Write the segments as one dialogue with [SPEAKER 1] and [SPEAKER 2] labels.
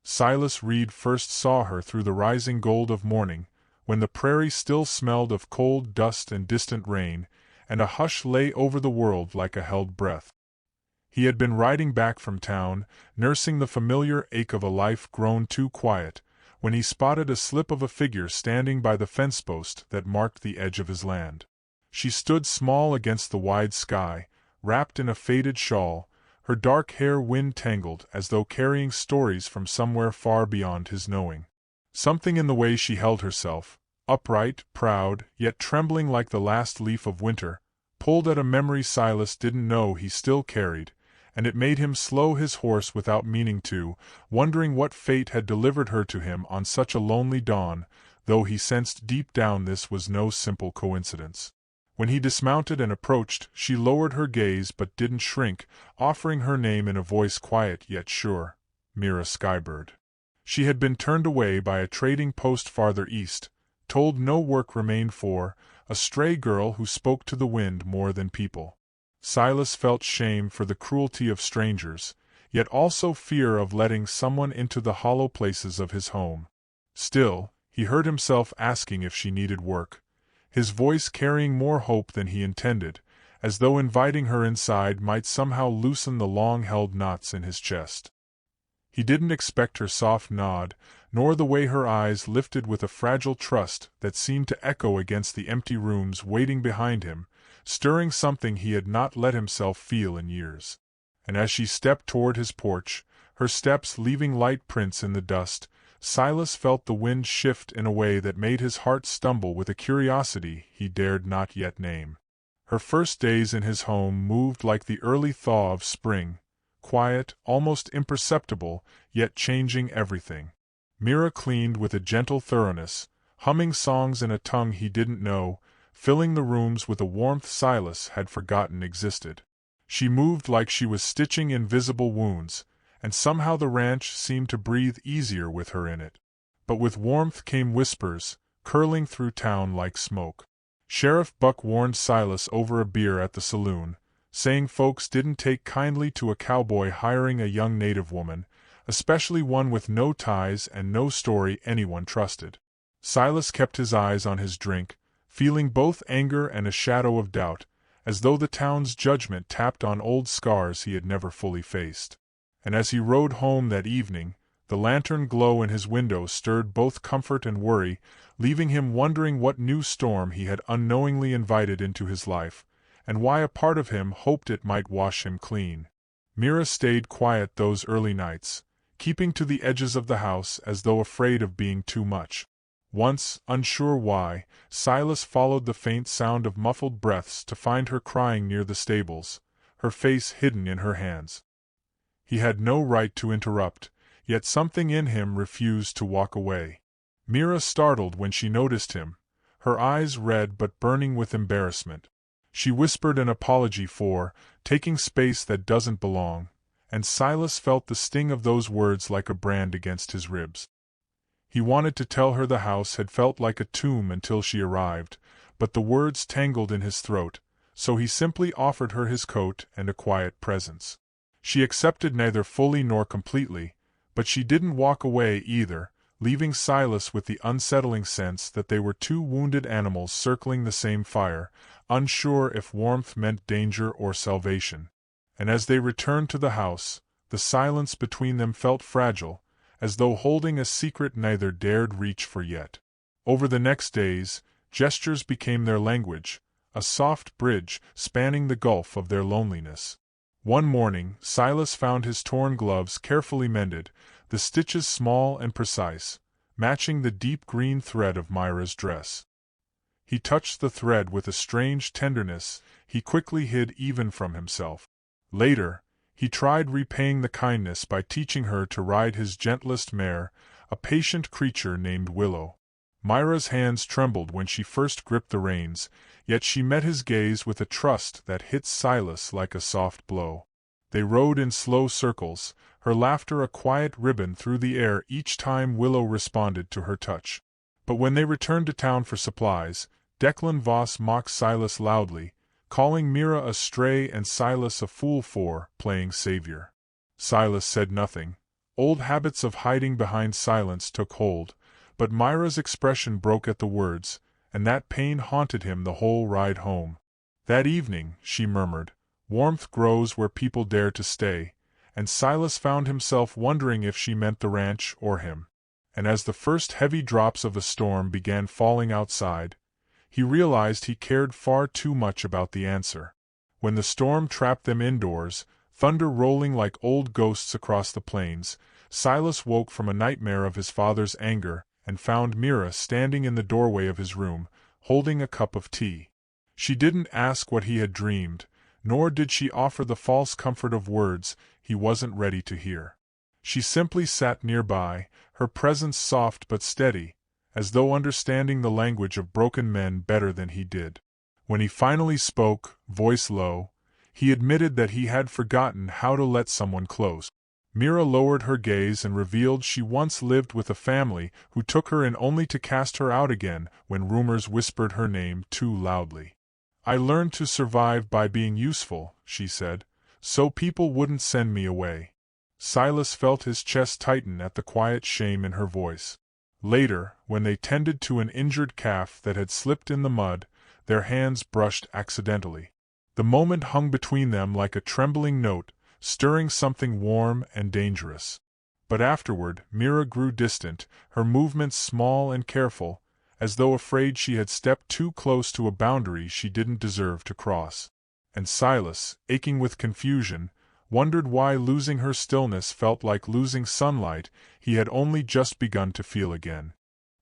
[SPEAKER 1] Silas Reed first saw her through the rising gold of morning, when the prairie still smelled of cold dust and distant rain, and a hush lay over the world like a held breath. He had been riding back from town, nursing the familiar ache of a life grown too quiet, when he spotted a slip of a figure standing by the fence post that marked the edge of his land. She stood small against the wide sky, wrapped in a faded shawl, her dark hair wind-tangled as though carrying stories from somewhere far beyond his knowing. Something in the way she held herself, upright, proud, yet trembling like the last leaf of winter, pulled at a memory Silas didn't know he still carried, and it made him slow his horse without meaning to, wondering what fate had delivered her to him on such a lonely dawn, though he sensed deep down this was no simple coincidence. When he dismounted and approached, she lowered her gaze but didn't shrink, offering her name in a voice quiet yet sure, Mira Skybird. She had been turned away by a trading post farther east, told no work remained for, a stray girl who spoke to the wind more than people. Silas felt shame for the cruelty of strangers, yet also fear of letting someone into the hollow places of his home. Still, he heard himself asking if she needed work, his voice carrying more hope than he intended, as though inviting her inside might somehow loosen the long-held knots in his chest. He didn't expect her soft nod, nor the way her eyes lifted with a fragile trust that seemed to echo against the empty rooms waiting behind him, stirring something he had not let himself feel in years. And as she stepped toward his porch, her steps leaving light prints in the dust, Silas felt the wind shift in a way that made his heart stumble with a curiosity he dared not yet name. Her first days in his home moved like the early thaw of spring, quiet, almost imperceptible, yet changing everything. Mira cleaned with a gentle thoroughness, humming songs in a tongue he didn't know, filling the rooms with a warmth Silas had forgotten existed. She moved like she was stitching invisible wounds, and somehow the ranch seemed to breathe easier with her in it. But with warmth came whispers, curling through town like smoke. Sheriff Buck warned Silas over a beer at the saloon, saying folks didn't take kindly to a cowboy hiring a young native woman, especially one with no ties and no story anyone trusted. Silas kept his eyes on his drink, feeling both anger and a shadow of doubt, as though the town's judgment tapped on old scars he had never fully faced. And as he rode home that evening, the lantern glow in his window stirred both comfort and worry, leaving him wondering what new storm he had unknowingly invited into his life, and why a part of him hoped it might wash him clean. Mira stayed quiet those early nights, keeping to the edges of the house as though afraid of being too much. Once, unsure why, Silas followed the faint sound of muffled breaths to find her crying near the stables, her face hidden in her hands. He had no right to interrupt, yet something in him refused to walk away. Mira startled when she noticed him, her eyes red but burning with embarrassment. She whispered an apology for taking space that doesn't belong, and Silas felt the sting of those words like a brand against his ribs. He wanted to tell her the house had felt like a tomb until she arrived, but the words tangled in his throat, so he simply offered her his coat and a quiet presence. She accepted neither fully nor completely, but she didn't walk away either, leaving Silas with the unsettling sense that they were two wounded animals circling the same fire, unsure if warmth meant danger or salvation. And as they returned to the house, the silence between them felt fragile, as though holding a secret neither dared reach for yet. Over the next days, gestures became their language, a soft bridge spanning the gulf of their loneliness. One morning, Silas found his torn gloves carefully mended, the stitches small and precise, matching the deep green thread of Myra's dress. He touched the thread with a strange tenderness he quickly hid even from himself. Later, he tried repaying the kindness by teaching her to ride his gentlest mare, a patient creature named Willow. Myra's hands trembled when she first gripped the reins, yet she met his gaze with a trust that hit Silas like a soft blow. They rode in slow circles, her laughter a quiet ribbon through the air each time Willow responded to her touch. But when they returned to town for supplies, Declan Voss mocked Silas loudly, calling Mira a stray and Silas a fool for playing savior. Silas said nothing, Old habits of hiding behind silence took hold, but Myra's expression broke at the words, and that pain haunted him the whole ride home. That evening, she murmured, warmth grows where people dare to stay, and Silas found himself wondering if she meant the ranch or him. And as the first heavy drops of a storm began falling outside, he realized he cared far too much about the answer. When the storm trapped them indoors, thunder rolling like old ghosts across the plains, Silas woke from a nightmare of his father's anger and found Mira standing in the doorway of his room, holding a cup of tea. She didn't ask what he had dreamed, nor did she offer the false comfort of words he wasn't ready to hear. She simply sat nearby, her presence soft but steady, as though understanding the language of broken men better than he did. When he finally spoke, voice low, he admitted that he had forgotten how to let someone close. Mira lowered her gaze and revealed she once lived with a family who took her in only to cast her out again when rumors whispered her name too loudly. "I learned to survive by being useful," she said, "so people wouldn't send me away." Silas felt his chest tighten at the quiet shame in her voice. Later, when they tended to an injured calf that had slipped in the mud, their hands brushed accidentally. The moment hung between them like a trembling note, stirring something warm and dangerous. But afterward, Mira grew distant, her movements small and careful, as though afraid she had stepped too close to a boundary she didn't deserve to cross. And Silas, aching with confusion, wondered why losing her stillness felt like losing sunlight he had only just begun to feel again.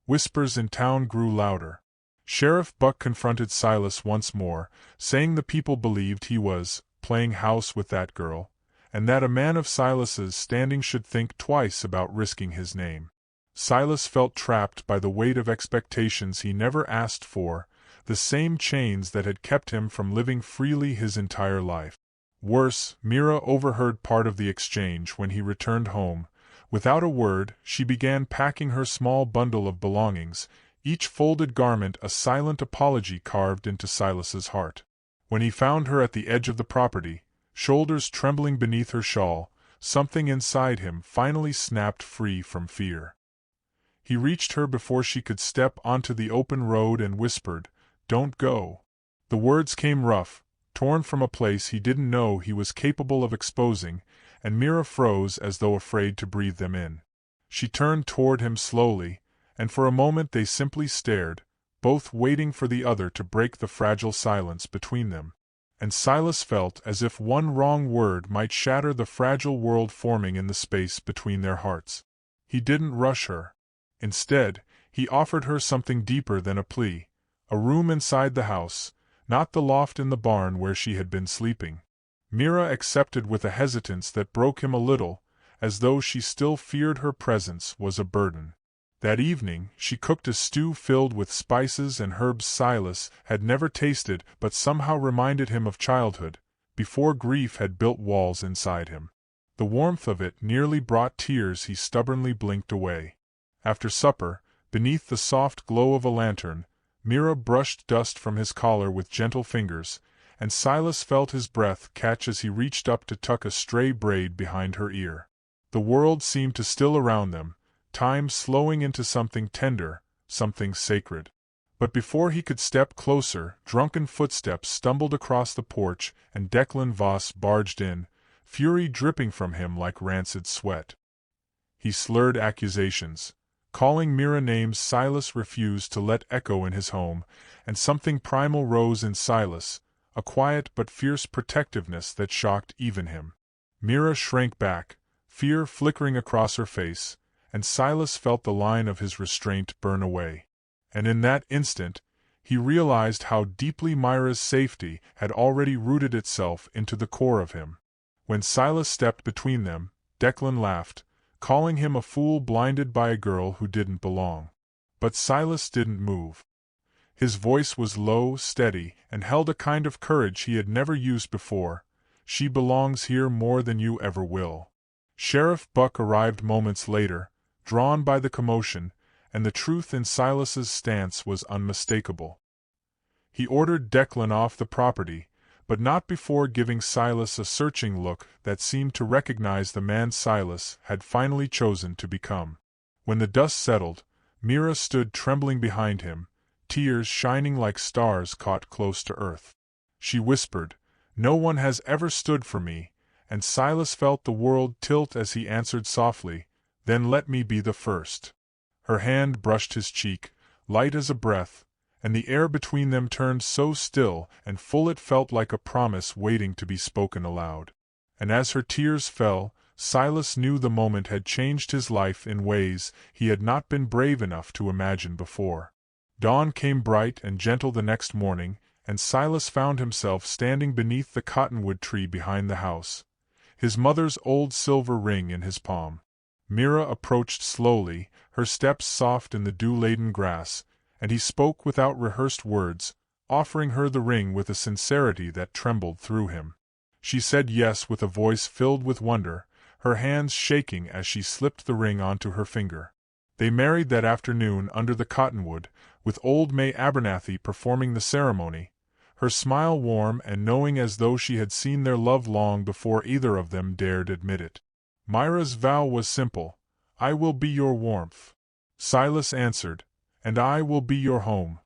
[SPEAKER 1] Whispers in town grew louder. Sheriff Buck confronted Silas once more, saying the people believed he was playing house with that girl, and that a man of Silas's standing should think twice about risking his name. Silas felt trapped by the weight of expectations he never asked for, the same chains that had kept him from living freely his entire life. Worse, Mira overheard part of the exchange when he returned home. Without a word, she began packing her small bundle of belongings, each folded garment a silent apology carved into Silas's heart. When he found her at the edge of the property, shoulders trembling beneath her shawl, something inside him finally snapped free from fear. He reached her before she could step onto the open road and whispered, "Don't go." The words came rough, torn from a place he didn't know he was capable of exposing, and Mira froze as though afraid to breathe them in. She turned toward him slowly, and for a moment they simply stared, both waiting for the other to break the fragile silence between them. And Silas felt as if one wrong word might shatter the fragile world forming in the space between their hearts. He didn't rush her. Instead, he offered her something deeper than a plea, a room inside the house, not the loft in the barn where she had been sleeping. Mira accepted with a hesitance that broke him a little, as though she still feared her presence was a burden. That evening, she cooked a stew filled with spices and herbs Silas had never tasted but somehow reminded him of childhood, before grief had built walls inside him. The warmth of it nearly brought tears he stubbornly blinked away. After supper, beneath the soft glow of a lantern, Mira brushed dust from his collar with gentle fingers, and Silas felt his breath catch as he reached up to tuck a stray braid behind her ear. The world seemed to still around them, time slowing into something tender, something sacred. But before he could step closer, drunken footsteps stumbled across the porch and Declan Voss barged in, fury dripping from him like rancid sweat. He slurred accusations. Calling Mira names Silas refused to let echo in his home, and something primal rose in Silas, a quiet but fierce protectiveness that shocked even him. Mira shrank back, fear flickering across her face, and Silas felt the line of his restraint burn away. And in that instant, he realized how deeply Myra's safety had already rooted itself into the core of him. When Silas stepped between them, Declan laughed, calling him a fool blinded by a girl who didn't belong. But Silas didn't move. His voice was low, steady, and held a kind of courage he had never used before. "She belongs here more than you ever will." Sheriff Buck arrived moments later, drawn by the commotion, and the truth in Silas's stance was unmistakable. He ordered Declan off the property, but not before giving Silas a searching look that seemed to recognize the man Silas had finally chosen to become. When the dust settled, Mira stood trembling behind him, tears shining like stars caught close to earth. She whispered, "No one has ever stood for me," and Silas felt the world tilt as he answered softly, "Then let me be the first." Her hand brushed his cheek, light as a breath, and the air between them turned so still and full it felt like a promise waiting to be spoken aloud. And as her tears fell, Silas knew the moment had changed his life in ways he had not been brave enough to imagine before. Dawn came bright and gentle the next morning, and Silas found himself standing beneath the cottonwood tree behind the house, his mother's old silver ring in his palm. Mira approached slowly, her steps soft in the dew-laden grass, and he spoke without rehearsed words, offering her the ring with a sincerity that trembled through him. She said yes with a voice filled with wonder, her hands shaking as she slipped the ring onto her finger. They married that afternoon under the cottonwood, with old May Abernathy performing the ceremony, her smile warm and knowing as though she had seen their love long before either of them dared admit it. Myra's vow was simple, "I will be your warmth." Silas answered, "And I will be your home."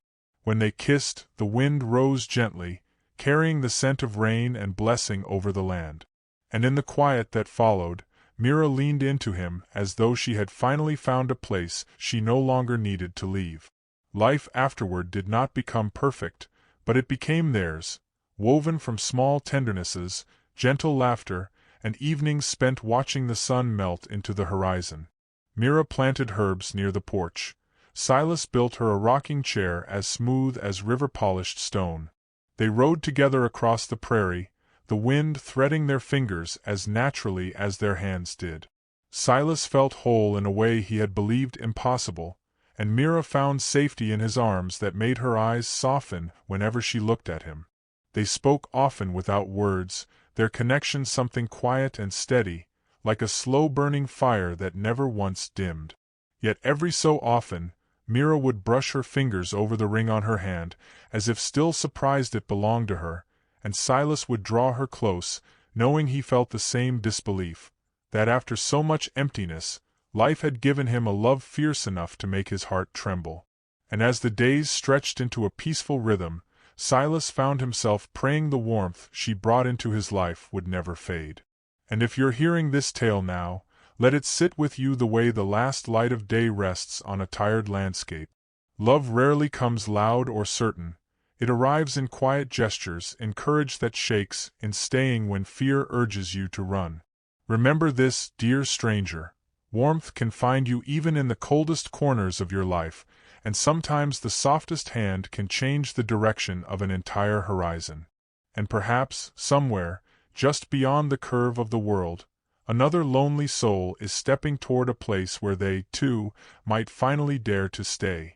[SPEAKER 1] When they kissed, the wind rose gently, carrying the scent of rain and blessing over the land. And in the quiet that followed, Mira leaned into him as though she had finally found a place she no longer needed to leave. Life afterward did not become perfect, but it became theirs, woven from small tendernesses, gentle laughter, and evenings spent watching the sun melt into the horizon. Mira planted herbs near the porch. Silas built her a rocking chair as smooth as river-polished stone. They rode together across the prairie, the wind threading their fingers as naturally as their hands did. Silas felt whole in a way he had believed impossible, and Mira found safety in his arms that made her eyes soften whenever she looked at him. They spoke often without words, their connection something quiet and steady, like a slow-burning fire that never once dimmed. Yet every so often, Mira would brush her fingers over the ring on her hand, as if still surprised it belonged to her, and Silas would draw her close, knowing he felt the same disbelief, that after so much emptiness, life had given him a love fierce enough to make his heart tremble. And as the days stretched into a peaceful rhythm, Silas found himself praying the warmth she brought into his life would never fade. And if you're hearing this tale now, let it sit with you the way the last light of day rests on a tired landscape. Love rarely comes loud or certain. It arrives in quiet gestures, in courage that shakes, in staying when fear urges you to run. Remember this, dear stranger. Warmth can find you even in the coldest corners of your life, and sometimes the softest hand can change the direction of an entire horizon. And perhaps, somewhere, just beyond the curve of the world, another lonely soul is stepping toward a place where they, too, might finally dare to stay.